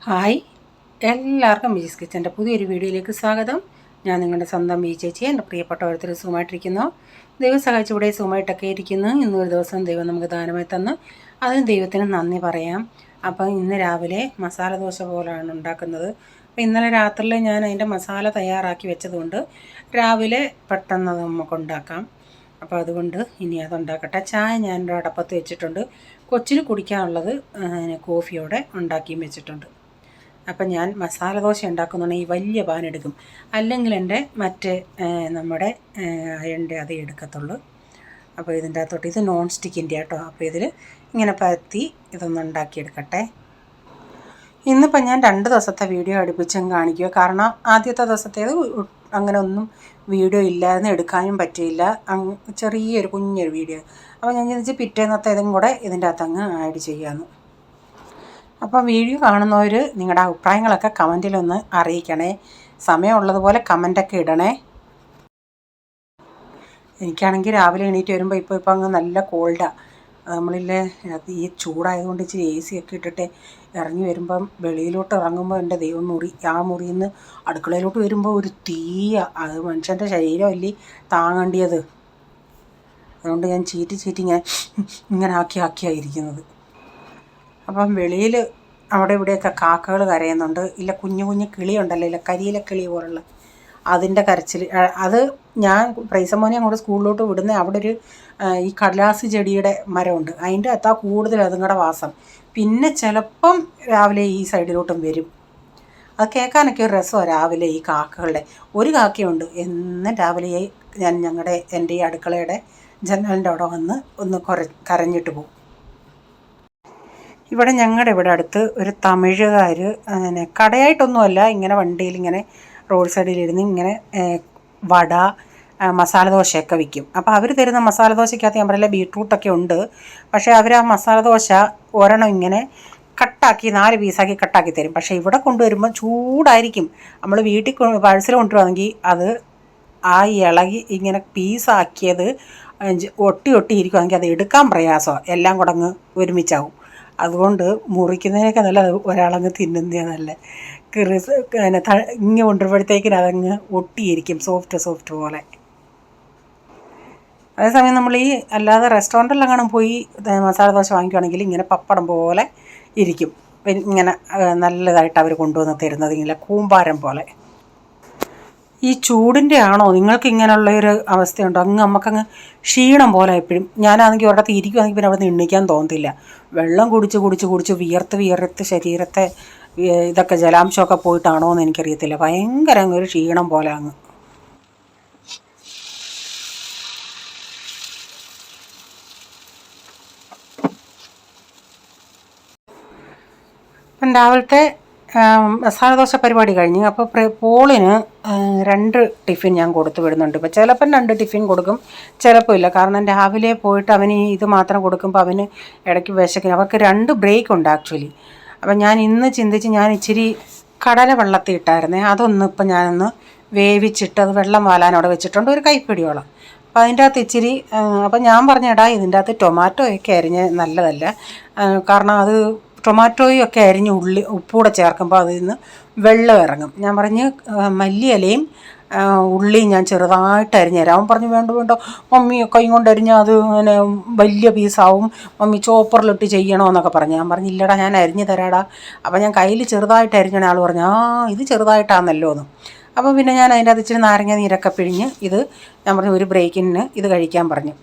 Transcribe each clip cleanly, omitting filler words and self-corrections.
Hi, എല്ലാവർക്കും ബീജീസ് കിച്ചൻ്റെ പുതിയൊരു വീഡിയോയിലേക്ക് സ്വാഗതം. ഞാൻ നിങ്ങളുടെ സ്വന്തം ബി ചേച്ചി. എൻ്റെ പ്രിയപ്പെട്ട ഓരോരുത്തർ സുഖമായിട്ടിരിക്കുന്നു. ദൈവം സഹായിച്ച് ഇവിടെ സുഖമായിട്ടൊക്കെ ഇരിക്കുന്നു. ഇന്നൊരു ദിവസം ദൈവം നമുക്ക് ദാനമായി തന്ന് അതിന് ദൈവത്തിന് നന്ദി പറയാം. അപ്പം ഇന്ന് രാവിലെ മസാല ദോശ പോലാണ് ഉണ്ടാക്കുന്നത്. അപ്പോൾ ഇന്നലെ രാത്രിയിൽ ഞാൻ അതിൻ്റെ മസാല തയ്യാറാക്കി വെച്ചതുകൊണ്ട് രാവിലെ പെട്ടെന്ന് അത് നമുക്ക് ഉണ്ടാക്കാം. അപ്പോൾ അതുകൊണ്ട് ഇനി അതുണ്ടാക്കട്ടെ. ചായ ഞാൻ അടപ്പത്ത് വെച്ചിട്ടുണ്ട്. കൊച്ചിന് കുടിക്കാനുള്ളത് കോഫിയോടെ ഉണ്ടാക്കിയും വെച്ചിട്ടുണ്ട്. അപ്പം ഞാൻ മസാല ദോശ ഉണ്ടാക്കുന്നുണ്ടെങ്കിൽ ഈ വലിയ പാൻ എടുക്കും, അല്ലെങ്കിൽ എൻ്റെ മറ്റേ നമ്മുടെ അയണിൻ്റെ അതേ എടുക്കത്തുള്ളൂ. അപ്പോൾ ഇതിൻ്റെ അകത്തോട്ട് ഇത് നോൺ സ്റ്റിക്കിൻ്റെ കേട്ടോ. അപ്പോൾ ഇതിൽ ഇങ്ങനെ പരത്തി ഇതൊന്ന് ഉണ്ടാക്കിയെടുക്കട്ടെ. ഇന്നിപ്പം ഞാൻ 2 ദിവസത്തെ വീഡിയോ അടുപ്പിച്ചും കാണിക്കുക. കാരണം ആദ്യത്തെ ദിവസത്തേത് അങ്ങനെ ഒന്നും വീഡിയോ ഇല്ലായിരുന്നു, എടുക്കാനും പറ്റിയില്ല. ചെറിയൊരു കുഞ്ഞൊരു വീഡിയോ. അപ്പോൾ ഞാൻ ചോദിച്ചാൽ പിറ്റേന്നത്തെ ഇതും കൂടെ ഇതിൻ്റെ അകത്ത് അങ്ങ് ആഡ് ചെയ്യാമെന്ന്. അപ്പോൾ വീഡിയോ കാണുന്നവർ നിങ്ങളുടെ അഭിപ്രായങ്ങളൊക്കെ കമൻറ്റിലൊന്ന് അറിയിക്കണേ. സമയമുള്ളതുപോലെ കമൻറ്റൊക്കെ ഇടണേ. എനിക്കാണെങ്കിൽ രാവിലെ എണീറ്റ് വരുമ്പോൾ ഇപ്പോൾ അങ്ങ് നല്ല കോൾഡാണ്. നമ്മളില്ലേ ഈ ചൂടായതുകൊണ്ട് ഇച്ചിരി AC ഒക്കെ ഇട്ടിട്ട് ഇറങ്ങി വരുമ്പം വെളിയിലോട്ട് ഇറങ്ങുമ്പോൾ എൻ്റെ ദൈവം ആ മുറിയിൽ നിന്ന് അടുക്കളയിലോട്ട് വരുമ്പോൾ ഒരു തീയ. അത് മനുഷ്യൻ്റെ ശരീരമല്ലേ താങ്ങേണ്ടിയത്. അതുകൊണ്ട് ഞാൻ ചീറ്റി ഇങ്ങനെ ആക്കിയായിരിക്കുന്നത്. അപ്പം വെളിയിൽ അവിടെ ഇവിടെയൊക്കെ കാക്കകൾ കരയുന്നുണ്ട്. ഇല്ല കുഞ്ഞു കുഞ്ഞു കിളിയുണ്ടല്ലോ, ഇല്ല കരിയില കിളി പോലുള്ള അതിൻ്റെ കരച്ചിൽ. അത് ഞാൻ പ്രൈസമോനെ അങ്ങോട്ട് സ്കൂളിലോട്ട് വിടുന്ന അവിടെ ഒരു ഈ കടലാസ് ചെടിയുടെ മരമുണ്ട്. അതിൻ്റെ അകത്താ കൂടുതൽ അതുങ്ങളുടെ വാസം. പിന്നെ ചിലപ്പം രാവിലെ ഈ സൈഡിലോട്ടും വരും. അത് കേൾക്കാനൊക്കെ ഒരു രസമാണ് രാവിലെ ഈ കാക്കകളുടെ. ഒരു കാക്കയുണ്ട് എന്നും രാവിലെ എൻ്റെ ഈ അടുക്കളയുടെ ജനലിൻ്റെ അവിടെ വന്ന് ഒന്ന് കരഞ്ഞിട്ട് പോകും. ഇവിടെ ഞങ്ങളുടെ ഇവിടെ അടുത്ത് ഒരു തമിഴുകാർ കടയായിട്ടൊന്നുമല്ല, ഇങ്ങനെ വണ്ടിയിൽ ഇങ്ങനെ റോഡ് സൈഡിലിരുന്ന് ഇങ്ങനെ വട മസാല ദോശയൊക്കെ വിൽക്കും. അപ്പോൾ അവർ തരുന്ന മസാല ദോശയ്ക്കകത്ത് ഞാൻ പറയില്ല ബീട്രൂട്ടൊക്കെ ഉണ്ട്. പക്ഷേ അവർ ആ മസാല ദോശ ഒരെണ്ണം ഇങ്ങനെ കട്ടാക്കി 4 പീസാക്കി കട്ടാക്കി തരും. പക്ഷേ ഇവിടെ കൊണ്ടുവരുമ്പോൾ ചൂടായിരിക്കും. നമ്മൾ വീട്ടിൽ പാഴ്സൽ കൊണ്ടുവരുവാണെങ്കിൽ അത് ആ ഇളകി ഇങ്ങനെ പീസാക്കിയത് ഒട്ടിയിരിക്കുവാണെങ്കിൽ അത് എടുക്കാൻ പ്രയാസമാണ്. എല്ലാം കൂടെ അങ്ങ് ഒരുമിച്ചാവും. അതുകൊണ്ട് മുറിക്കുന്നതിനൊക്കെ നല്ല ഒരാളങ്ങ് തിന്നുന്നതാണ് നല്ല ഇങ്ങനെ കൊണ്ടുവരുമ്പോഴത്തേക്കിന് അതങ്ങ് ഒട്ടിയിരിക്കും, സോഫ്റ്റ് പോലെ. അതേസമയം നമ്മൾ ഈ അല്ലാതെ റെസ്റ്റോറൻറ്റിലെങ്ങാനും പോയി മസാല ദോശ വാങ്ങിക്കുകയാണെങ്കിൽ ഇങ്ങനെ പപ്പടം പോലെ ഇരിക്കും. ഇങ്ങനെ നല്ലതായിട്ട് അവർ കൊണ്ടുവന്ന് തരുന്നത് ഇങ്ങനെ കൂമ്പാരം പോലെ. ഈ ചൂടിൻ്റെ ആണോ നിങ്ങൾക്ക് ഇങ്ങനെയുള്ളൊരു അവസ്ഥയുണ്ടോ? നമുക്കങ്ങ് ക്ഷീണം പോലെ എപ്പോഴും. ഞാനാണെങ്കിൽ ഒരിടത്ത് ഇരിക്കുവാണെങ്കിൽ പിന്നെ അവിടെ നിന്ന് എണ്ണിക്കാൻ തോന്നത്തില്ല. വെള്ളം കുടിച്ച് വിയർത്ത് ശരീരത്തെ ഇതൊക്കെ ജലാംശമൊക്കെ പോയിട്ടാണോ എന്ന് എനിക്കറിയത്തില്ല. ഭയങ്കര ഒരു ക്ഷീണം പോലെ അങ്ങ്. ഇപ്പം രാവിലത്തെ മസാല ദോശ പരിപാടി കഴിഞ്ഞ്. അപ്പോൾ പോളിന് 2 ടിഫിൻ ഞാൻ കൊടുത്തു വിടുന്നുണ്ട്. ഇപ്പോൾ ചിലപ്പം 2 ടിഫിൻ കൊടുക്കും, ചിലപ്പോൾ ഇല്ല. കാരണം രാവിലെ പോയിട്ട് അവന് ഇത് മാത്രം കൊടുക്കുമ്പോൾ അവന് ഇടയ്ക്ക് വിശക്കും. അവർക്ക് 2 ബ്രേക്ക് ഉണ്ട് ആക്ച്വലി. അപ്പം ഞാൻ ഇന്ന് ചിന്തിച്ച് ഞാൻ ഇച്ചിരി കടല വെള്ളത്തിൽ ഇട്ടായിരുന്നേ. അതൊന്ന് ഇപ്പം ഞാനൊന്ന് വേവിച്ചിട്ട് അത് വെള്ളം വാലാനോടെ വെച്ചിട്ടുണ്ട്, ഒരു കൈപ്പിടിയോളം. അപ്പോൾ അതിൻ്റെ അകത്ത് ഇച്ചിരി അപ്പം ഞാൻ പറഞ്ഞേടാ ഇതിൻ്റെ അകത്ത് ടൊമാറ്റോയൊക്കെ അരിഞ്ഞ് നല്ലതല്ല. കാരണം അത് ടൊമാറ്റോയും ഒക്കെ അരിഞ്ഞ് ഉപ്പൂടെ ചേർക്കുമ്പോൾ അതിൽ നിന്ന് വെള്ളം ഇറങ്ങും. ഞാൻ പറഞ്ഞ് മല്ലിയിലയും ഉള്ളിയും ഞാൻ ചെറുതായിട്ട് അരിഞ്ഞ് തരാം. അവൻ പറഞ്ഞു വേണ്ട മമ്മി കൈ കൊണ്ട് അരിഞ്ഞാൽ അത് അങ്ങനെ വലിയ പീസാവും, മമ്മി ചോപ്പറിലിട്ട് ചെയ്യണമെന്നൊക്കെ പറഞ്ഞു. ഞാൻ പറഞ്ഞു ഇല്ലടാ ഞാൻ അരിഞ്ഞ് തരാടാ. അപ്പോൾ ഞാൻ കയ്യിൽ ചെറുതായിട്ട് അരിഞ്ഞ ആൾ പറഞ്ഞു ഇത് ചെറുതായിട്ടാണല്ലോ എന്ന്. അപ്പോൾ പിന്നെ ഞാൻ അതിൻ്റെ അത് ഇച്ചിരി നാരങ്ങ നീരൊക്കെ പിഴിഞ്ഞ് ഇത് ഞാൻ പറഞ്ഞു ഒരു ബ്രേക്കിന് ഇത് കഴിക്കാൻ പറഞ്ഞു.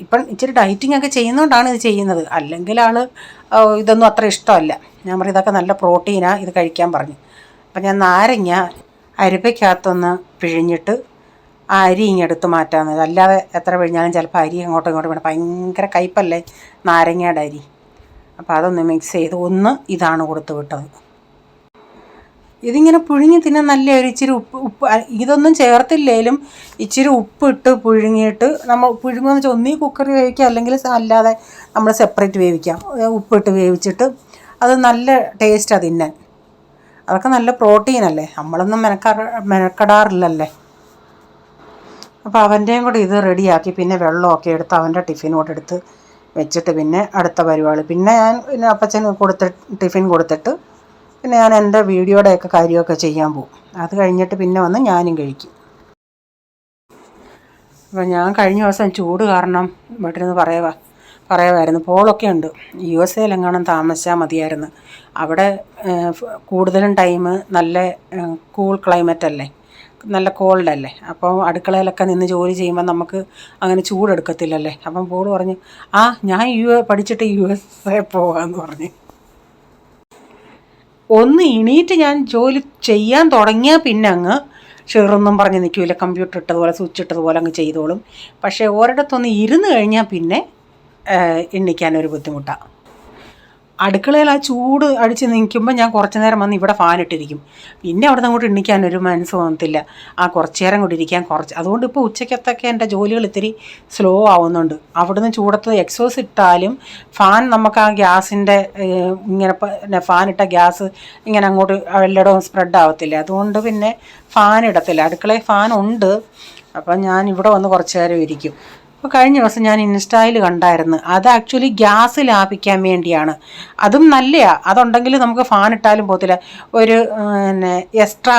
ഇപ്പം ഇച്ചിരി ഡയറ്റിംഗ് ഒക്കെ ചെയ്യുന്നതുകൊണ്ടാണ് ഇത് ചെയ്യുന്നത്. അല്ലെങ്കിൽ ആൾ ഇതൊന്നും അത്ര ഇഷ്ടമല്ല. ഞാൻ പറഞ്ഞു ഇതൊക്കെ നല്ല പ്രോട്ടീനാണ്, ഇത് കഴിക്കാൻ പറഞ്ഞു. അപ്പം ഞാൻ നാരങ്ങ അരിപ്പയ്ക്കകത്തൊന്ന് പിഴിഞ്ഞിട്ട് ആ അരി ഇങ്ങെടുത്ത് മാറ്റാമെന്നത്. അല്ലാതെ എത്ര പിഴിഞ്ഞാലും ചിലപ്പോൾ അരി അങ്ങോട്ടും ഇങ്ങോട്ടും വേണം. ഭയങ്കര കയ്പല്ലേ നാരങ്ങയുടെ അരി. അപ്പോൾ അതൊന്ന് മിക്സ് ചെയ്ത് ഇതാണ് കൊടുത്തു വിട്ടത്. ഇതിങ്ങനെ പുഴുങ്ങി തിന്നാൻ നല്ല ഒരു ഇച്ചിരി ഉപ്പ് ഇതൊന്നും ചേർത്തില്ലേലും ഇച്ചിരി ഉപ്പിട്ട് പുഴുങ്ങിയിട്ട് നമ്മൾ പുഴുങ്ങുമെന്ന് വെച്ചാൽ ഒന്നീ കുക്കറിൽ വേവിക്കുക, അല്ലെങ്കിൽ അല്ലാതെ നമ്മൾ സെപ്പറേറ്റ് വേവിക്കാം. ഉപ്പിട്ട് വേവിച്ചിട്ട് അത് നല്ല ടേസ്റ്റാണ് തിന്നാൻ. അതൊക്കെ നല്ല പ്രോട്ടീനല്ലേ, നമ്മളൊന്നും മെനക്കെടാറില്ലല്ലേ. അപ്പോൾ അവൻ്റെയും കൂടെ ഇത് റെഡിയാക്കി പിന്നെ വെള്ളമൊക്കെ എടുത്ത് അവൻ്റെ ടിഫിനോടെടുത്ത് വെച്ചിട്ട് പിന്നെ അടുത്ത പരിപാടി. പിന്നെ ഞാൻ അപ്പച്ചന് ടിഫിൻ കൊടുത്തിട്ട് പിന്നെ ഞാൻ എൻ്റെ വീഡിയോയുടെയൊക്കെ കാര്യമൊക്കെ ചെയ്യാൻ പോകും. അത് കഴിഞ്ഞിട്ട് പിന്നെ വന്ന് ഞാനും കഴിക്കും. അപ്പോൾ ഞാൻ കഴിഞ്ഞ ദിവസം ചൂട് കാരണം വീട്ടിലിരുന്ന് പറയുമായിരുന്നു, പോളൊക്കെ ഉണ്ട്, USA താമസിച്ചാൽ മതിയായിരുന്നു. അവിടെ കൂടുതലും ടൈം നല്ല കൂൾ ക്ലൈമറ്റ് അല്ലേ, നല്ല കോൾഡല്ലേ. അപ്പോൾ അടുക്കളയിലൊക്കെ നിന്ന് ജോലി ചെയ്യുമ്പോൾ നമുക്ക് അങ്ങനെ ചൂടെടുക്കത്തില്ലല്ലേ. അപ്പം പോൾ പറഞ്ഞു, ഞാൻ പഠിച്ചിട്ട് USA പോകാമെന്ന് പറഞ്ഞ്. ഒന്ന് എണീറ്റ് ഞാൻ ജോലി ചെയ്യാൻ തുടങ്ങിയാൽ പിന്നെ അങ്ങ് ഷെറൊന്നും പറഞ്ഞ് നിൽക്കില്ല, കമ്പ്യൂട്ടർ ഇട്ടതുപോലെ സ്വിച്ച് ഇട്ടതുപോലെ അങ്ങ് ചെയ്തോളും. പക്ഷേ ഒരിടത്തൊന്ന് ഇരുന്ന് കഴിഞ്ഞാൽ പിന്നെ എണ്ണിക്കാനൊരു ബുദ്ധിമുട്ടാണ്. അടുക്കളയിൽ ആ ചൂട് അടിച്ച് നിൽക്കുമ്പോൾ ഞാൻ കുറച്ച് നേരം വന്ന് ഇവിടെ ഫാനിട്ടിരിക്കും. പിന്നെ അവിടെ നിന്ന് അങ്ങോട്ട് എണ്ണിക്കാനൊരു മനസ്സ് തോന്നത്തില്ല. കുറച്ച് നേരം കൂടി ഇരിക്കാൻ അതുകൊണ്ട് ഇപ്പോൾ ഉച്ചയ്ക്കത്തൊക്കെ എൻ്റെ ജോലികൾ ഇത്തിരി സ്ലോ ആവുന്നുണ്ട്. അവിടുന്ന് ചൂടത്ത് എക്സോസ് ഇട്ടാലും ഫാൻ നമുക്ക് ആ ഗ്യാസിൻ്റെ ഇങ്ങനെ ഫാനിട്ട ഗ്യാസ് ഇങ്ങനെ അങ്ങോട്ട് എല്ലായിടവും സ്പ്രെഡ് ആവത്തില്ല. അതുകൊണ്ട് പിന്നെ ഫാൻ ഇടത്തില്ല. അടുക്കളയിൽ ഫാൻ ഉണ്ട്. അപ്പം ഞാൻ ഇവിടെ വന്ന് കുറച്ച് നേരം ഇരിക്കും. അപ്പോൾ കഴിഞ്ഞ ദിവസം ഞാൻ ഇൻസ്റ്റയിൽ കണ്ടായിരുന്നു, അത് ആക്ച്വലി ഗ്യാസ് ലാഭിക്കാൻ വേണ്ടിയാണ്. അതും നല്ലതാണ്, അതുണ്ടെങ്കിൽ നമുക്ക് ഫാൻ ഇട്ടാലും പോകത്തില്ല. ഒരു എക്സ്ട്രാ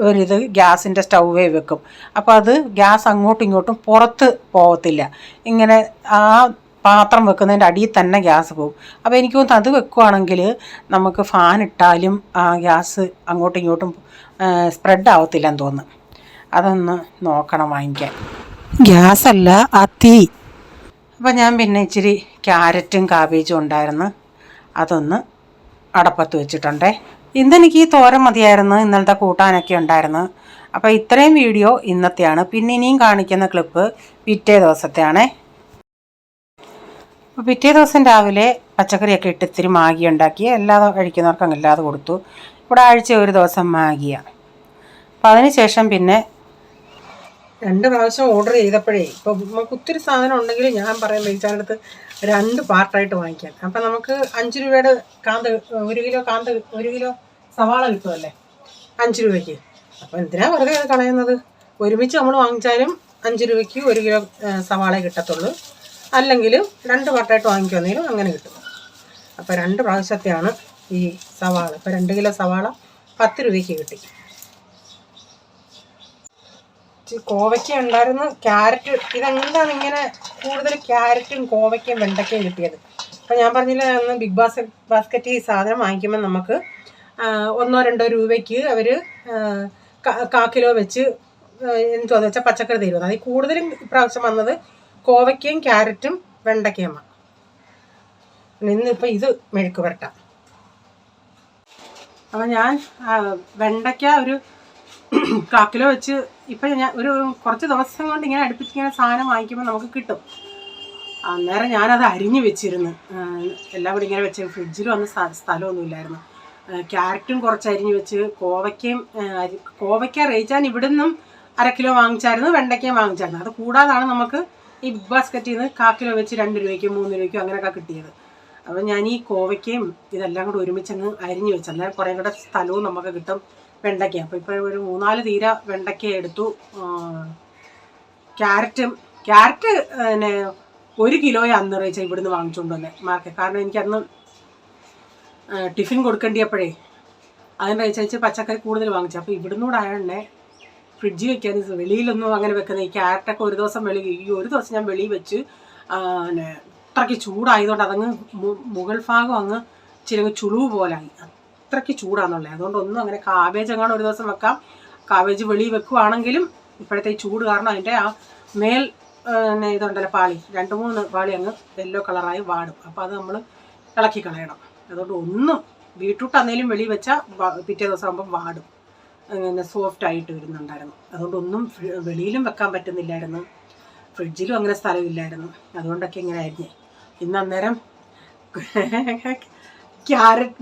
ഒരിത് ഗ്യാസിൻ്റെ സ്റ്റൗവേ വെക്കും. അപ്പോൾ അത് ഗ്യാസ് അങ്ങോട്ടും ഇങ്ങോട്ടും പുറത്ത് പോകത്തില്ല. ഇങ്ങനെ ആ പാത്രം വെക്കുന്നതിൻ്റെ അടിയിൽ തന്നെ ഗ്യാസ് പോകും. അപ്പോൾ എനിക്ക് തോന്നുന്നു അത് വെക്കുവാണെങ്കിൽ നമുക്ക് ഫാൻ ഇട്ടാലും ആ ഗ്യാസ് അങ്ങോട്ടും ഇങ്ങോട്ടും സ്പ്രെഡ് ആവത്തില്ലെന്ന് തോന്നുന്നു. അതൊന്ന് നോക്കണം വാങ്ങിക്കാൻ. ഗ്യാസല്ല, ആ തീ. അപ്പോൾ ഞാൻ പിന്നെ ഇച്ചിരി ക്യാരറ്റും കാബേജും ഉണ്ടായിരുന്നു, അതൊന്ന് അടപ്പത്ത് വെച്ചിട്ടുണ്ടേ. ഇന്നെനിക്ക് ഈ തോരൻ മതിയായിരുന്നു, ഇന്നലത്തെ കൂട്ടാനൊക്കെ ഉണ്ടായിരുന്നു. അപ്പോൾ ഇത്രയും വീഡിയോ ഇന്നത്തെയാണ്. പിന്നെ ഇനിയും കാണിക്കുന്ന ക്ലിപ്പ് പിറ്റേ ദിവസത്തെയാണേ. അപ്പോൾ പിറ്റേ ദിവസം രാവിലെ പച്ചക്കറിയൊക്കെ ഇട്ട് ഇത്തിരി മാഗി ഉണ്ടാക്കി എല്ലാതും കഴിക്കുന്നവർക്ക് അങ്ങല്ലാതെ കൊടുത്തു. ഇവിടെ ആഴ്ച ഒരു ദിവസം മാഗിയാണ്. അപ്പോൾ അതിന് ശേഷം പിന്നെ 2 പ്രാവശ്യം ഓർഡർ ചെയ്തപ്പോഴേ ഇപ്പോൾ നമുക്ക് ഒത്തിരി സാധനം ഉണ്ടെങ്കിൽ ഞാൻ പറയുമ്പോൾ ഈച്ചാനടുത്ത് 2 പാർട്ടായിട്ട് വാങ്ങിക്കാൻ. അപ്പം നമുക്ക് 5 രൂപയുടെ കാന്ത 1 കിലോ സവാള കിട്ടുമല്ലേ 5 രൂപയ്ക്ക്. അപ്പോൾ എന്തിനാ വെറുതെ അത് കളയുന്നത്? ഒരുമിച്ച് നമ്മൾ വാങ്ങിച്ചാലും 5 രൂപയ്ക്ക് 1 കിലോ സവാള കിട്ടത്തുള്ളൂ. അല്ലെങ്കിൽ 2 പാർട്ടായിട്ട് വാങ്ങിക്കുമെന്നെങ്കിലും അങ്ങനെ കിട്ടും. അപ്പോൾ 2 പ്രാവശ്യത്തെയാണ് ഈ സവാള. ഇപ്പോൾ 2 കിലോ സവാള 10 രൂപയ്ക്ക് കിട്ടി. കോവയ്ക്ക ഉണ്ടായിരുന്നു, ക്യാരറ്റ്. ഇതെന്താണ് ഇങ്ങനെ കൂടുതൽ ക്യാരറ്റും കോവയ്ക്കയും വെണ്ടയ്ക്കയും കിട്ടിയത്? അപ്പം ഞാൻ പറഞ്ഞില്ല, അന്ന് ബിഗ് ബാസ്ക്കറ്റ് ഈ സാധനം വാങ്ങിക്കുമ്പോൾ നമുക്ക് 1-2 രൂപയ്ക്ക് അവർ 1/4 കിലോ വെച്ച് എന്തുവാന്ന് വെച്ചാൽ പച്ചക്കറി തരുന്നത്. അതിൽ കൂടുതലും ഇപ്രാവശ്യം വന്നത് കോവയ്ക്കയും ക്യാരറ്റും വെണ്ടയ്ക്കയുമാണ്. ഇന്നിപ്പോൾ ഇത് മെഴുക്ക് പുരട്ടാം. അപ്പം ഞാൻ വെണ്ടയ്ക്ക ഒരു 1/4 കിലോ വെച്ച് ഇപ്പം ഞാൻ കുറച്ച് ദിവസം കൊണ്ട് ഇങ്ങനെ അടുപ്പിച്ചിങ്ങനെ സാധനം വാങ്ങിക്കുമ്പോൾ നമുക്ക് കിട്ടും. അന്നേരം ഞാനത് അരിഞ്ഞ് വെച്ചിരുന്നു. എല്ലാം കൂടി ഇങ്ങനെ വെച്ച് ഫ്രിഡ്ജിൽ വന്ന് സ്ഥലമൊന്നുമില്ലായിരുന്നു. ക്യാരറ്റും കുറച്ച് അരിഞ്ഞ് വെച്ച്, കോവയ്ക്ക റേച്ചാൻ ഇവിടെ നിന്നും 1/2 കിലോ വാങ്ങിച്ചായിരുന്നു, വെണ്ടയ്ക്കയും വാങ്ങിച്ചായിരുന്നു. അത് കൂടാതാണ് നമുക്ക് ഈ ബിഗ് ബാസ്ക്കറ്റിൽ നിന്ന് 1/4 കിലോ വെച്ച് 2 രൂപയ്ക്കും 3 രൂപയ്ക്കും അങ്ങനെയൊക്കെ കിട്ടിയത്. അപ്പം ഞാൻ ഈ കോവയ്ക്കയും ഇതെല്ലാം കൂടി ഒരുമിച്ചങ്ങ് അരിഞ്ഞ് വെച്ചു. അന്നേരം കുറേ കൂടെ സ്ഥലവും നമുക്ക് കിട്ടും. വെണ്ടയ്ക്ക അപ്പോൾ ഇപ്പോൾ ഒരു 3-4 തീര വെണ്ടയ്ക്ക എടുത്തു. ക്യാരറ്റ് പിന്നെ 1 കിലോയെ അന്ന് റേച്ച ഇവിടുന്ന് വാങ്ങിച്ചുകൊണ്ട് വന്നേ മാർക്കറ്റ്. കാരണം എനിക്കന്ന് ടിഫിൻ കൊടുക്കേണ്ടിയപ്പോഴേ അതിന് റേച്ച പച്ചക്കറി കൂടുതൽ വാങ്ങിച്ചു. അപ്പോൾ ഇവിടുന്നൂടെ ആയതുകൊണ്ടേ ഫ്രിഡ്ജിൽ വെക്കാൻ, വെളിയിലൊന്നും അങ്ങനെ വെക്കുന്നത്. ഈ ക്യാരറ്റൊക്കെ ഒരു ദിവസം ഒരു ദിവസം ഞാൻ വെളിയിൽ വെച്ച് പിന്നെ അത്രയ്ക്ക് ചൂടായതുകൊണ്ട് അതങ്ങ് മുകൾ ഭാഗം അങ്ങ് ഇച്ചിരി ചുളിവ് പോലായി. അത്രയ്ക്ക് ചൂടാണെന്നുള്ളത്. അതുകൊണ്ട് ഒന്നും അങ്ങനെ കാബേജ് എങ്ങാണ്ട് ഒരു ദിവസം വെക്കാം. കാബേജ് വെളിയിൽ വെക്കുവാണെങ്കിലും ഇപ്പോഴത്തെ ഈ ചൂട് കാരണം അതിൻ്റെ ആ മേൽ ഇതുണ്ടല്ലോ പാളി, 2-3 പാളി അങ്ങ് യെല്ലോ കളറായി വാടും. അപ്പോൾ അത് നമ്മൾ ഇളക്കി കളയണം. അതുകൊണ്ട് ഒന്നും ബീട്രൂട്ട് അന്നേലും വെളിയിൽ വെച്ചാൽ പിറ്റേ ദിവസം ആകുമ്പോൾ വാടും, അങ്ങനെ സോഫ്റ്റ് ആയിട്ട് വരുന്നുണ്ടായിരുന്നു. അതുകൊണ്ട് ഒന്നും വെളിയിലും വെക്കാൻ പറ്റുന്നില്ലായിരുന്നു, ഫ്രിഡ്ജിലും അങ്ങനെ സ്ഥലമില്ലായിരുന്നു. അതുകൊണ്ടൊക്കെ ഇങ്ങനെ ആയിരുന്നു. ഇന്ന് അന്നേരം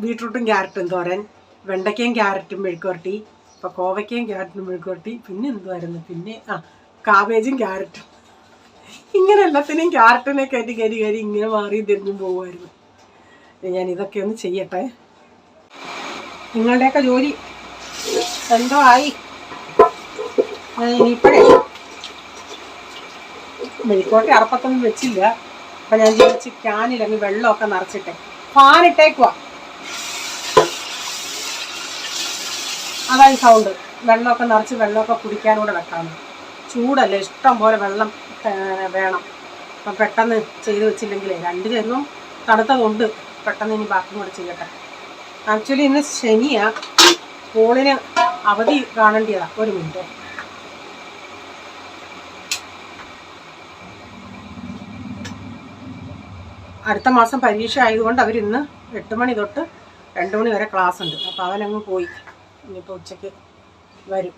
ബീട്രൂട്ടും ക്യാരറ്റും തോരൻ, വെണ്ടയ്ക്കയും ക്യാരറ്റും മെഴുക്കുവരട്ടി, ഇപ്പോൾ കോവയ്ക്കയും ക്യാരറ്റും മെഴുക്കുവരട്ടി, പിന്നെ എന്തുമായിരുന്നു, പിന്നെ കാബേജും ക്യാരറ്റും. ഇങ്ങനെ എല്ലാത്തിനെയും ക്യാരറ്റിനെ കയറ്റി ഇങ്ങനെ മാറി തിരിഞ്ഞും പോകുമായിരുന്നു. ഞാൻ ഇതൊക്കെ ഒന്ന് ചെയ്യട്ടെ. നിങ്ങളുടെയൊക്കെ ജോലി എന്തോ ആയി? ഇനിയിപ്പോഴേ മെഴുക്കുവരട്ടി അറപ്പത്തൊന്നും വെച്ചില്ല. അപ്പം ഞാൻ വിചാരിച്ച് ക്യാനിലങ്ങ് വെള്ളമൊക്കെ നിറച്ചിട്ടെ ഫാനിട്ടേക്കുവാ. അതായി സൗണ്ട്. വെള്ളമൊക്കെ നിറച്ച് വെള്ളമൊക്കെ കുടിക്കാനൂടെ വെക്കാമെന്ന്. ചൂടല്ലേ, ഇഷ്ടം പോലെ വെള്ളം വേണം. അപ്പം പെട്ടെന്ന് ചെയ്ത് വെച്ചില്ലെങ്കിലേ 2 ചേരുവും തണുത്തതുകൊണ്ട് പെട്ടെന്ന് ഇനി ബാക്കി കൂടെ ചെയ്യട്ടെ. ആക്ച്വലി ഇന്ന് ശനിയാണ്, സ്കൂളിന് അവധി കാണേണ്ടതാണ്. 1 മിനിറ്റ്. അടുത്ത മാസം പരീക്ഷ ആയതുകൊണ്ട് അവരിന്ന് 8 മണി തൊട്ട് 2 മണി വരെ ക്ലാസ് ഉണ്ട്. അപ്പോൾ അവനങ്ങ് പോയി. ഇനിയിപ്പോൾ ഉച്ചയ്ക്ക് വരും.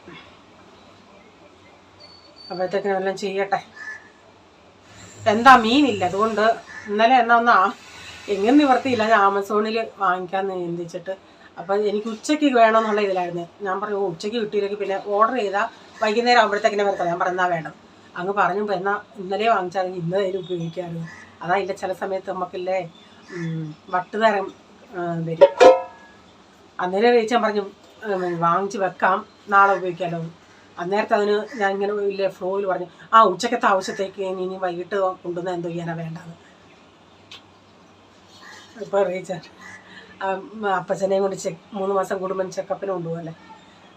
അപ്പോഴത്തേക്കിനും എല്ലാം ചെയ്യട്ടെ. എന്താ മീനില്ല, അതുകൊണ്ട് ഇന്നലെ എന്നാ എങ്ങനെ നിവർത്തിയില്ല, ഞാൻ ആമസോണിൽ വാങ്ങിക്കാമെന്ന് ചിന്തിച്ചിട്ട്. അപ്പം എനിക്ക് ഉച്ചയ്ക്ക് വേണമെന്നുള്ള ഇതിലായിരുന്നു. ഞാൻ പറഞ്ഞു ഉച്ചയ്ക്ക് കിട്ടിയില്ലെങ്കിൽ പിന്നെ ഓർഡർ ചെയ്താൽ വൈകുന്നേരം ആകുമ്പോഴത്തേക്കിനെ വരത്തില്ല. ഞാൻ പറഞ്ഞാൽ വേണം. അങ്ങ് പറഞ്ഞപ്പോൾ എന്നാൽ ഇന്നലെ വാങ്ങിച്ചാൽ ഇന്ന് അതിൽ ഉപയോഗിക്കാമായിരുന്നു. അതായില്ല, ചില സമയത്ത് നമുക്കില്ലേ വട്ടുതരം വരും. അന്നേരം കഴിച്ചാൽ പറഞ്ഞു വാങ്ങിച്ച് വെക്കാം, നാളെ ഉപയോഗിക്കാമല്ലോ. അന്നേരത്തെ അതിന് ഞാൻ ഇങ്ങനെ ഇല്ലേ ഫ്ലോയിൽ പറഞ്ഞു ഉച്ചക്കത്തെ ആവശ്യത്തേക്ക് ഇനി വൈകിട്ട് കൊണ്ടുവന്ന് എന്തോ ചെയ്യാനാണ് വേണ്ടത്. ഇപ്പോൾ റീച്ചാൽ അപ്പച്ചനെയും കൊണ്ട് 3 മാസം കൂടുമ്പോൾ ചെക്കപ്പിന് കൊണ്ടുപോകല്ലേ.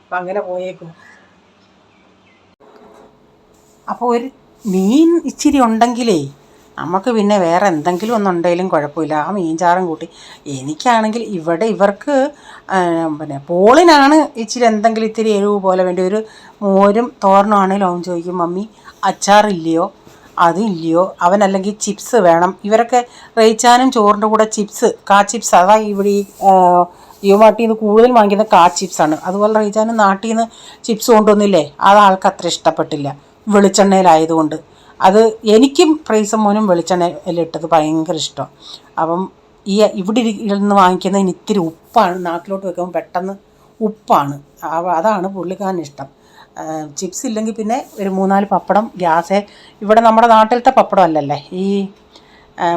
അപ്പം അങ്ങനെ പോയേക്കും. അപ്പോൾ ഒരു മീൻ ഇച്ചിരി ഉണ്ടെങ്കിലേ നമുക്ക് പിന്നെ വേറെ എന്തെങ്കിലും ഒന്നുണ്ടെങ്കിലും കുഴപ്പമില്ല. ആ മീൻചാറും കൂട്ടി. എനിക്കാണെങ്കിൽ ഇവിടെ ഇവർക്ക് പിന്നെ പോളിനാണ് ഇച്ചിരി എന്തെങ്കിലും ഇത്തിരി എരിവ് പോലെ വേണ്ടി. ഒരു മോരും തോരനും ആണെങ്കിലും അവൻ ചോദിക്കും മമ്മി അച്ചാറില്ലയോ, അതില്ലയോ. അവനല്ലെങ്കിൽ ചിപ്സ് വേണം. ഇവരൊക്കെ റേച്ചാനും ചോറിൻ്റെ കൂടെ ചിപ്സ്, ചിപ്സ്, അതാ ഇവിടെ ഈ ജിയോമാർട്ടിൽ നിന്ന് കൂടുതൽ വാങ്ങിക്കുന്ന ചിപ്സാണ്. അതുപോലെ റേച്ചാനും നാട്ടിൽ നിന്ന് ചിപ്സ് കൊണ്ടുവന്നില്ലേ, അത് ആൾക്ക് അത്ര ഇഷ്ടപ്പെട്ടില്ല, വെളിച്ചെണ്ണയിലായതുകൊണ്ട്. അത് എനിക്കും പ്രൈസും മോനും വെളിച്ചെണ്ണയിലിട്ടത് ഭയങ്കര ഇഷ്ടമാണ്. അപ്പം ഇവിടെ ഇരുന്ന് വാങ്ങിക്കുന്നതിന് ഇത്തിരി ഉപ്പാണ്, നാട്ടിലോട്ട് വെക്കുമ്പോൾ പെട്ടെന്ന് ഉപ്പാണ്. അതാണ് പുള്ളിക്കാരന് ഇഷ്ടം. ചിപ്സ് ഇല്ലെങ്കിൽ പിന്നെ ഒരു 3-4 പപ്പടം ഗ്യാസേ. ഇവിടെ നമ്മുടെ നാട്ടിലത്തെ പപ്പടം അല്ലല്ലേ, ഈ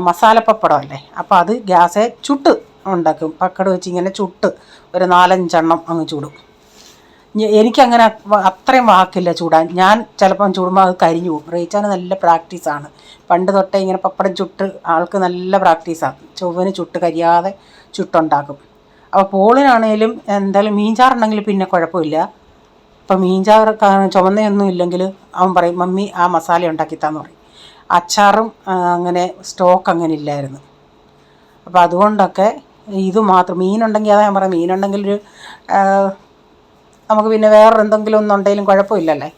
മസാല പപ്പടം അല്ലേ. അപ്പോൾ അത് ഗ്യാസേ ചുട്ട് ഉണ്ടാക്കും. പക്കട വെച്ച് ഇങ്ങനെ ചുട്ട് ഒരു 4-5 എണ്ണം അങ്ങ് ചൂടും. എനിക്കങ്ങനെ അത്രയും വാക്കില്ല ചൂടാൻ. ഞാൻ ചിലപ്പം ചൂടുമ്പോൾ അത് കരിഞ്ഞു പോകും. റേച്ചാന് നല്ല പ്രാക്ടീസാണ്. പണ്ട് തൊട്ടേ ഇങ്ങനെ പപ്പടം ചുട്ട് ആൾക്ക് നല്ല പ്രാക്ടീസാണ്. ചൊവ്വന് ചുട്ട് കരിയാതെ ചുട്ടുണ്ടാക്കും. അപ്പോൾ പോളിനാണേലും എന്തായാലും മീൻചാറുണ്ടെങ്കിൽ പിന്നെ കുഴപ്പമില്ല. ഇപ്പം മീൻചാറ് ചുമന്നയൊന്നും ഇല്ലെങ്കിൽ അവൻ പറയും മമ്മി ആ മസാല ഉണ്ടാക്കിത്താന്ന് പറയും. അച്ചാറും അങ്ങനെ സ്റ്റോക്ക് അങ്ങനെ ഇല്ലായിരുന്നു. അപ്പോൾ അതുകൊണ്ടൊക്കെ ഇത് മാത്രം. മീനുണ്ടെങ്കിൽ അതാ ഞാൻ പറയാം, മീനുണ്ടെങ്കിൽ നമുക്ക് പിന്നെ വേറൊരു എന്തെങ്കിലും ഒന്നുണ്ടെങ്കിലും കുഴപ്പമില്ലല്ലേ.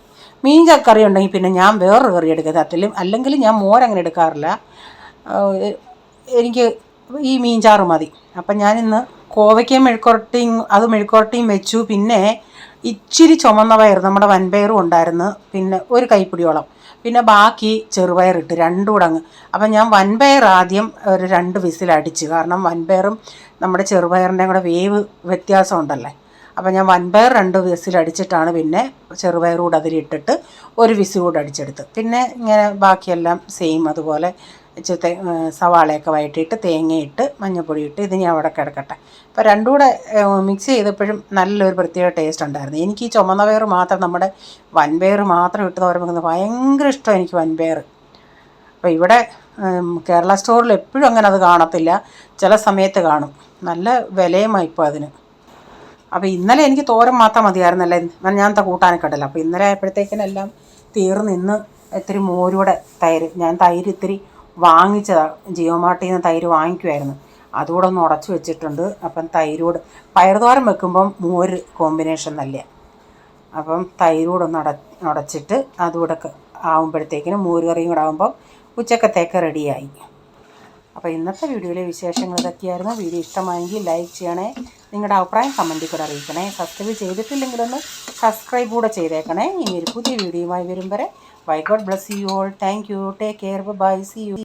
മീൻ കറി ഉണ്ടെങ്കിൽ പിന്നെ ഞാൻ വേറൊരു കറി എടുക്കത്തില്ല. അല്ലെങ്കിൽ ഞാൻ മോരങ്ങനെ എടുക്കാറില്ല. എനിക്ക് ഈ മീൻചാറ് മതി. അപ്പം ഞാനിന്ന് കോവയ്ക്കയും മെഴുക്കുവരട്ടിയും വെച്ചു. പിന്നെ ഇച്ചിരി ചുമന്ന പയർ, നമ്മുടെ വൻപയറും ഉണ്ടായിരുന്നു, പിന്നെ ഒരു കൈപ്പിടിയോളം. പിന്നെ ബാക്കി ചെറുപയറിട്ട് 2 കൂടെ അങ്ങ്. അപ്പം ഞാൻ വൻപയർ ആദ്യം ഒരു 2 വിസിലടിച്ച്. കാരണം വൻപയറും നമ്മുടെ ചെറുപയറിൻ്റെയും കൂടെ വേവ് വ്യത്യാസം ഉണ്ടല്ലേ. അപ്പം ഞാൻ വൻപയർ 2 വിസിലടിച്ചിട്ടാണ് പിന്നെ ചെറുപയർ കൂടെ അതിലിട്ടിട്ട് 1 വിസിൽ കൂടെ അടിച്ചെടുത്ത്. പിന്നെ ഇങ്ങനെ ബാക്കിയെല്ലാം സെയിം അതുപോലെ സവാളയൊക്കെ വഴറ്റിയിട്ട് തേങ്ങയിട്ട് മഞ്ഞൾപ്പൊടി ഇട്ട് ഇതിനി അവിടെ കിടക്കട്ടെ. അപ്പോൾ 2 കൂടെ മിക്സ് ചെയ്തപ്പോഴും നല്ലൊരു പ്രത്യേക ടേസ്റ്റ് ഉണ്ടായിരുന്നു. എനിക്ക് ഈ ചുമന്ന പയർ മാത്രം, നമ്മുടെ വൻപയർ മാത്രം ഇട്ട് തോരൻ വെക്കുന്നത് ഭയങ്കര ഇഷ്ടമാണ് എനിക്ക് വൻപയർ. അപ്പോൾ ഇവിടെ കേരള സ്റ്റോറിൽ എപ്പോഴും അങ്ങനെ അത് കാണത്തില്ല, ചില സമയത്ത് കാണും. നല്ല വിലയുമായി ഇപ്പോൾ അതിന്. അപ്പോൾ ഇന്നലെ എനിക്ക് തോരൻ മാത്രം മതിയായിരുന്നല്ലേ, ഞാൻ കൂട്ടാനൊക്കെ ഇടല്ലോ. അപ്പോൾ ഇന്നലെ ആയപ്പോഴത്തേക്കിനെല്ലാം തീർന്ന്. ഇന്ന് ഇത്തിരി മോരൂടെ തൈര്, ഞാൻ തൈര് ഇത്തിരി വാങ്ങിച്ചതാണ്. ജിയോമാർട്ടിൽ നിന്ന് തൈര് വാങ്ങിക്കുമായിരുന്നു, അതുകൂടെ ഒന്ന് ഉടച്ച് വെച്ചിട്ടുണ്ട്. അപ്പം തൈരോട് പയറുതോരൻ വെക്കുമ്പം മോര് കോമ്പിനേഷൻ നല്ല. അപ്പം തൈരോട് ഒന്ന് ഉടച്ചിട്ട് അതുകൂടെ ആകുമ്പോഴത്തേക്കിനും മോര് കറിയും കൂടെ ആകുമ്പം ഉച്ചക്കത്തേക്ക് റെഡിയായി. അപ്പോൾ ഇന്നത്തെ വീഡിയോയിലെ വിശേഷങ്ങൾ ഇതൊക്കെയായിരുന്നു. വീഡിയോ ഇഷ്ടമായെങ്കിൽ ലൈക്ക് ചെയ്യണേ, നിങ്ങളുടെ അഭിപ്രായം കമൻറ്റിൽ കൂടെ അറിയിക്കണേ. സബ്സ്ക്രൈബ് ചെയ്തിട്ടില്ലെങ്കിലൊന്ന് സബ്സ്ക്രൈബ് കൂടെ ചെയ്തേക്കണേ. ഇനി ഒരു പുതിയ വീഡിയോയുമായി വരും വരെ bye. God bless you all. Thank you. Take care. Bye. See U.